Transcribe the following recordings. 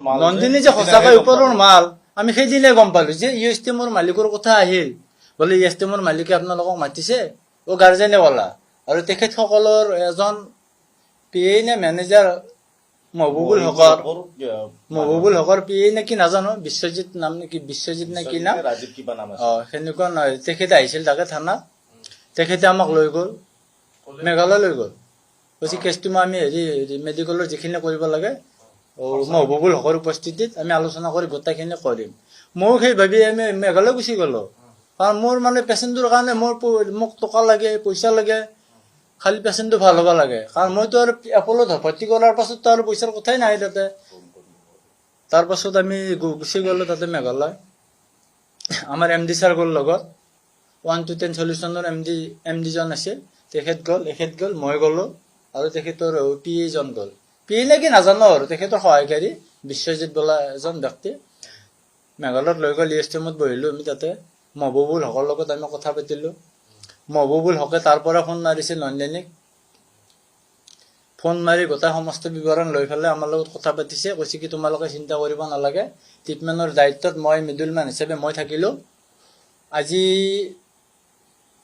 নন্দিনী যে সঁচাকৈ ওপৰৰ মাল আমি সেইদিনে গম পালো যে ইউএছটিএমৰ মালিকৰ কথা আহিল বোলে ইউএছটিএমৰ মালিকে আপোনালোকক মাতিছে গাৰ্জেনে ক'লা আৰু তেখেতসকলৰ এজন পিএ নে মেনেজাৰ মহবুবুল হকৰ পিএ নে কি নাজানো বিশ্বজিৎ নাম নেকি বিশ্বজিৎ নে কি নাম সেনেকুৱা নহয় তেখেতে আহিছিল তাকে থানা তেখেতে আমাক লৈ গ'ল মেঘালয় লৈ গ'ল কৈছে কেছটো আমি মেডিকেলৰ যিখিনি কৰিব লাগে মহবুবুল হকৰ উপস্থিতিত আমি আলোচনা কৰি গোটেইখিনি কৰিম ময়ো সেই ভাবি আমি মেঘালয় গুচি গ'লো কাৰণ মোৰ মানে পেচেণ্টৰ কাৰণে মোক টকা লাগে পইচা লাগে খালি পেচেণ্টটো ভাল হ'ব লাগে কাৰণ মইতো আৰু এপলত ভৰ্তি কৰাৰ পাছততো আৰু পইচাৰ কথাই নাই তাতে তাৰ পাছত আমি গুচি গ'লো তাতে মেঘালয় আমাৰ এমডি ছাৰ গ'ল লগত 1 to 10 সলিউশ্যনৰ এমডিজন আছিল তেখেত গ'ল মই গ'লো আৰু তেখেতৰ পিএ জন গ'ল পিএ নে কি নাজানো আৰু তেখেতৰ সহায়কাৰী বিশ্বজিৎ বোলা এজন ব্যক্তি মেঘালয়ত লৈ গ'ল ইউএছটিএমত বহিলো আমি তাতে মহবুবুল হকৰ লগত আমি কথা পাতিলো মহবুবুল হকে তাৰ পৰা ফোন মাৰিছিল নন্দিনীক ফোন মাৰি গোটেই সমস্ত বিৱৰণ লৈ পেলাই আমাৰ লগত কথা পাতিছে কৈছে কি তোমালোকে চিন্তা কৰিব নালাগে ট্ৰিটমেণ্টৰ দায়িত্বত মই মিডলমেন হিচাপে মই থাকিলো আজি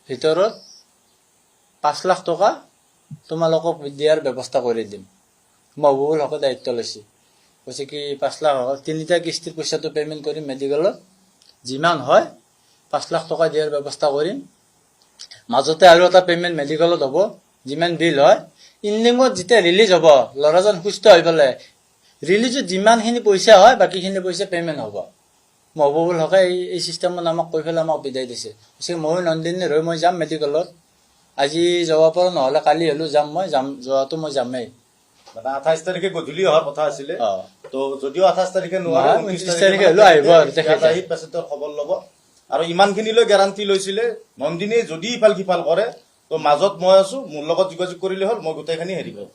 ভিতৰত 5 লাখ টকা তোমালোকক দিয়াৰ ব্যৱস্থা কৰি দিম মহবুবুল হকে দায়িত্ব লৈছে কৈছে কি 5 লাখ 3টা কিস্তিৰ পইচাটো পেমেণ্ট কৰিম মেডিকেলত যিমান হয় 5 লাখ টকা দিয়াৰ ব্যৱস্থা কৰিম মাজতে আৰু এটা পেমেণ্ট মেডিকেলত হ'ব যিমান বিল হয় ইণ্ডিঙত যেতিয়া ৰিলিজ হ'ব ল'ৰাজন সুস্থ হৈ পেলাই ৰিলিজত যিমানখিনি পইচা হয় বাকীখিনি পইচা পেমেণ্ট হ'ব মহবুবুল হকে এই চিষ্টেমত আমাক কৈ পেলাই আমাক বিদায় দিছে কৈছে মই নন্দিনীৰ হৈ মই যাম মেডিকেলত আজি যাব পৰা নহ'লে কালি হ'লেও যাম যোৱাটো মই যামেই 28 তাৰিখে গধূলি অহাৰ কথা আছিলে তো যদিও 28 তাৰিখে নোৱাৰে 29 তাৰিখে হ'লেও আহিব আৰু তেখেতে আহি পেচেণ্টৰ খবৰ ল'ব আৰু ইমানখিনিলৈ গেৰাণ্টি লৈছিলে নন্দিনীয়ে যদি ইফাল সিফাল কৰে তো মাজত মই আছো মোৰ লগত যোগাযোগ কৰিলে হ'ল মই গোটেইখিনি হেৰি কৰিম